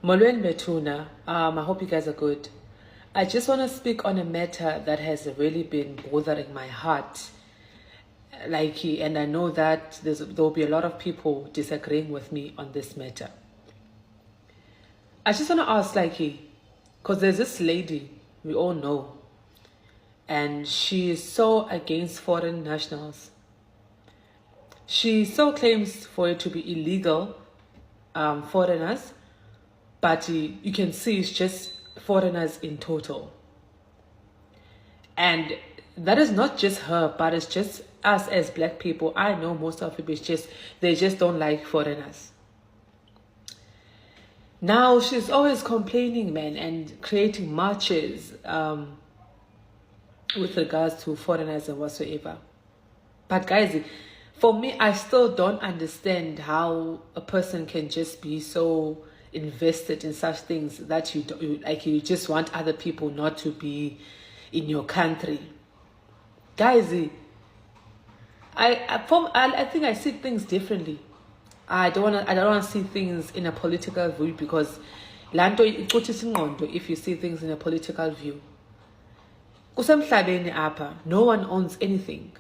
Molweni Betuna, I hope you guys are good. I just want to speak on a matter that has really been bothering my heart. And I know that there will be a lot of people disagreeing with me on this matter. I just want to ask, because there's this lady we all know, and she is so against foreign nationals. She so claims for it to be illegal, foreigners, but you can see it's just foreigners in total. And that is not just her, but it's just us as black people. I know most of it is just, they just don't like foreigners. Now she's always complaining, man, and creating marches with regards to foreigners and whatsoever. But guys, for me, I still don't understand how a person can just be so invested in such things that you just want other people not to be in your country. Guys, I think I see things differently. I don't want to see things in a political view, because if you see things in a political view, no one owns anything.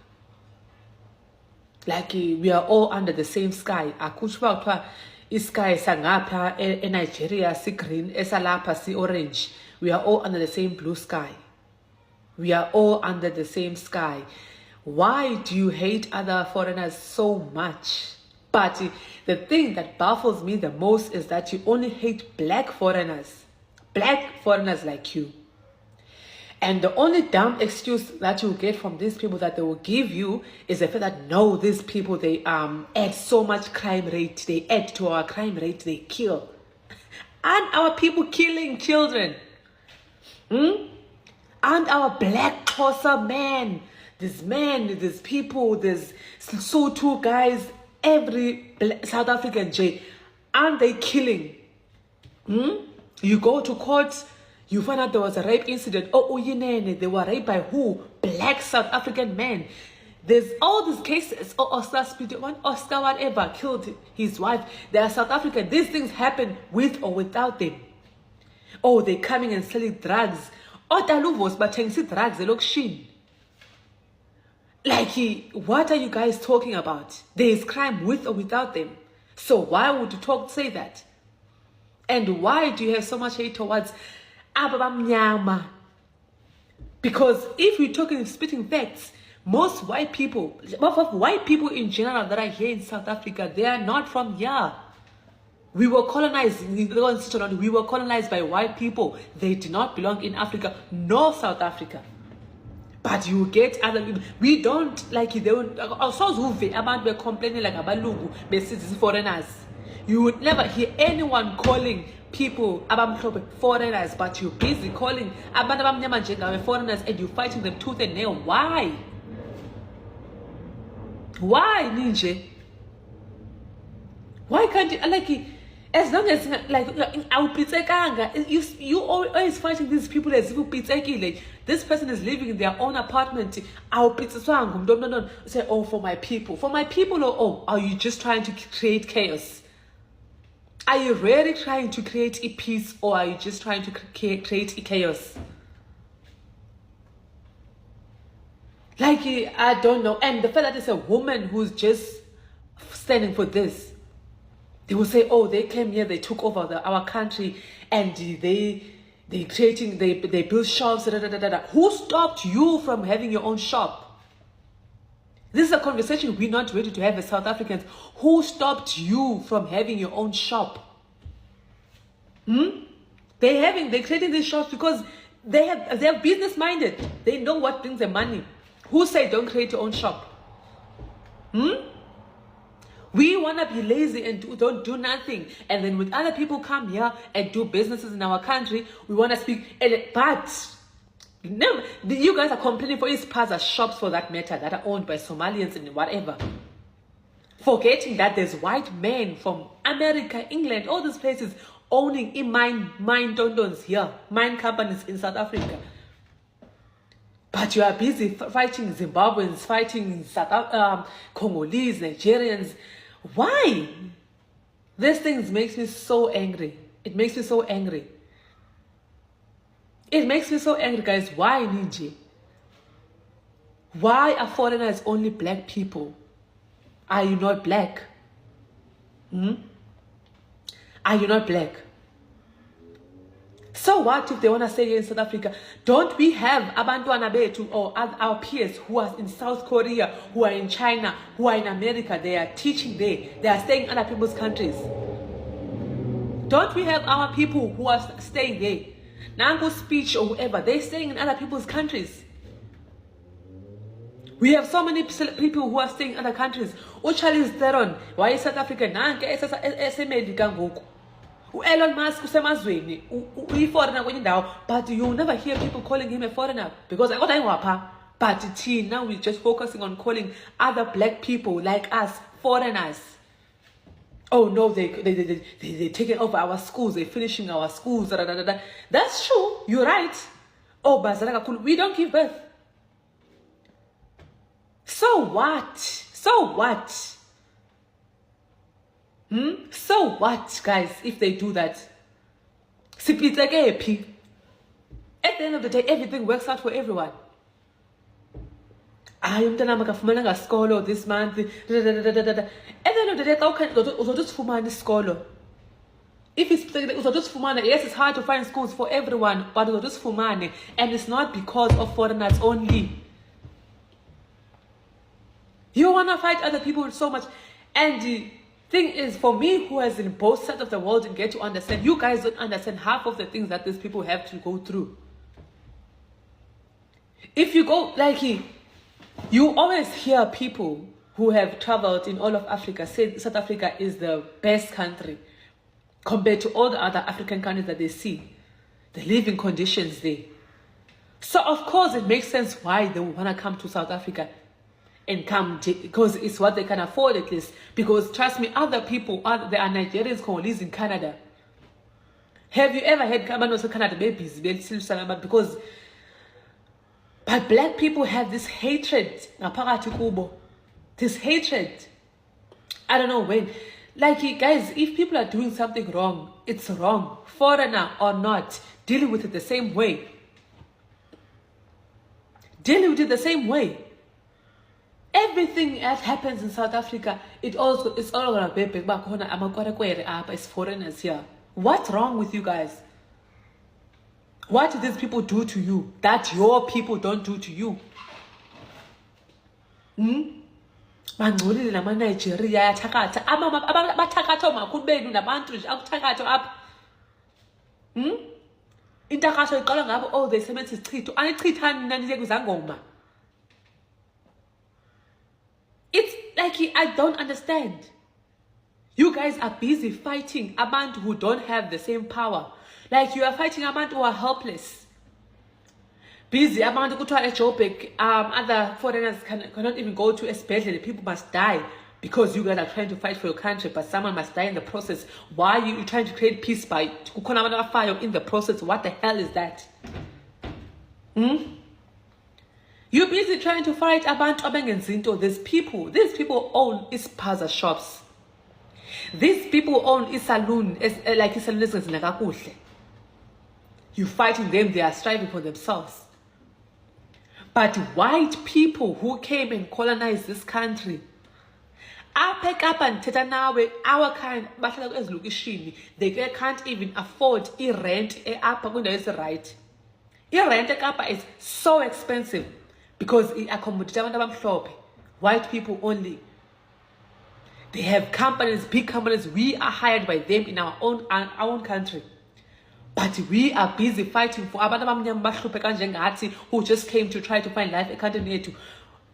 We are all under the same sky. Sky sangapha in Nigeria, si green, esalapa, si orange. We are all under the same blue sky. We are all under the same sky. Why do you hate other foreigners so much? But the thing that baffles me the most is that you only hate black foreigners like you. And the only dumb excuse that you get from these people that they will give you is the fact that no, these people, they add so much crime rate, they add to our crime rate, they kill. And our people killing children. And our black Xhosa men, these people, there's Sotho guys, every South African J, aren't they killing? You go to court, you find out there was a rape incident. They were raped by who? Black South African men. There's all these cases. Oscar whatever killed his wife. They are South African. These things happen with or without them. They're coming and selling drugs. Drugs. They look shin. What are you guys talking about? There is crime with or without them. So why would you say that? And why do you have so much hate towards Ababamnyama? Because if we're talking spitting facts, most white people in general that are here in South Africa, they are not from here. We were colonized. We were colonized by white people. They did not belong in Africa, nor South Africa. But you get other people. We don't like it. They don't. About we're complaining like abalungu, foreigners. You would never hear anyone calling people foreigners, but you're busy calling foreigners and you're fighting them tooth and nail. Why? Why, Ninja? Why can't you as long as you always fighting these people as if this person is living in their own apartment. Say, for my people. For my people, or are you just trying to create chaos? Are you really trying to create a peace, or are you just trying to create a chaos? I don't know. And the fact that it's a woman who's just standing for this, they will say, they came here, they took over our country, and they build shops. Who stopped you from having your own shop? This is a conversation we're not ready to have as South Africans. Who stopped you from having your own shop? They're creating these shops because they're business minded. They know what brings them money. Who said don't create your own shop? We want to be lazy and don't do nothing. And then when other people come here and do businesses in our country, we want to speak. But no, you guys are complaining for East Plaza shops, for that matter, that are owned by Somalians and whatever. Forgetting that there's white men from America, England, all these places owning mine dondons here, mine companies in South Africa. But you are busy fighting Zimbabweans, fighting Congolese, Nigerians. Why? These things makes me so angry. It makes me so angry. It makes me so angry, guys. Why Niji? Why are foreigners only black people? Are you not black? Are you not black? So what if they want to stay here in South Africa? Don't we have abantwana bethu or our peers who are in South Korea, who are in China, who are in America? They are teaching there. They are staying in other people's countries. Don't we have our people who are staying there? Nango speech or whoever, they're staying in other people's countries. We have so many people who are staying in other countries. Charles Theron, why is South Africa? Elon Musk usemazweni uyi-foreigner kwenye indawo, but you never hear people calling him a foreigner because I got ayingwapha. But now we're just focusing on calling other black people like us foreigners. Oh no, they're taking over our schools, they're finishing our schools. That's true, you're right. Oh, but we don't give birth. So what? So what? So what, guys, if they do that? At the end of the day, everything works out for everyone. This month. At the end of the day, if it's yes, it's hard to find schools for everyone, but and it's not because of foreigners only. You want to fight other people so much, and the thing is, for me, who has in both sides of the world and get to understand, you guys don't understand half of the things that these people have to go through. If you go, you always hear people who have traveled in all of Africa say South Africa is the best country compared to all the other African countries that they see. The living conditions there. So, of course, it makes sense why they want to come to South Africa. And come because it's what they can afford at least. Because trust me, other people, there are Nigerians, Congolese in Canada. Have you ever had Canada babies? Because but black people have this hatred. This hatred. I don't know when. Guys, if people are doing something wrong, it's wrong. Foreigner or not, deal with it the same way. Deal with it the same way. Everything that happens in South Africa, it's all gonna be it's foreigners here. What's wrong with you guys? What do these people do to you that your people don't do to you? Bangcolile nama-Nigeria ayathakatha abathakatha omakhulu benu nabantu nje akuthakatha apha. Intakatho iqala ngabo, oh, they sebenzisa isichitho anichithani nanike kuzangoma. It's I don't understand. You guys are busy fighting abantu who don't have the same power. You are fighting abantu who are helpless. Busy abantu kuthiwa eJoburg, other foreigners cannot even go to esibhedlela. People must die because you guys are trying to fight for your country, but someone must die in the process. Why are you trying to create peace by kukhona abantu abafayo in the process? What the hell is that? You're busy trying to fight abantu abengenzinto. These people own ispaza shops. These people own isaloon, isaloon ezingenzi kakuhle. You're fighting them, they are striving for themselves. But white people who came and colonized this country, our kind, they can't even afford rent. Right? Rent is so expensive because it accommodates white people only. They have companies, big companies. We are hired by them in our own country. But we are busy fighting for abantu abamnyama bahluphe njengathi who just came to try to find life ekhantini yethu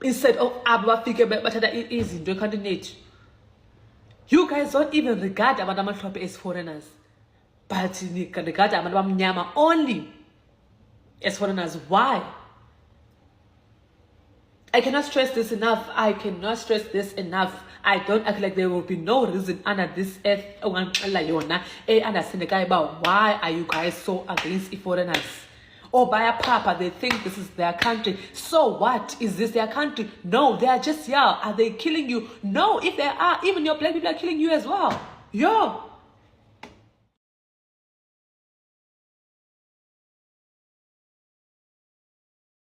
instead of abafike bathatha izinto ekhantini yethu. You guys don't even regard abantu amhlophe as foreigners, but regard abantu abamnyama only as foreigners. Why? I cannot stress this enough. I cannot stress this enough. I don't act like there will be no reason under this earth. Why are you guys so against foreigners? Or by a papa, they think this is their country. So what? Is this their country? No, they are just here. Are they killing you? No, if they are, even your black people are killing you as well. Yo.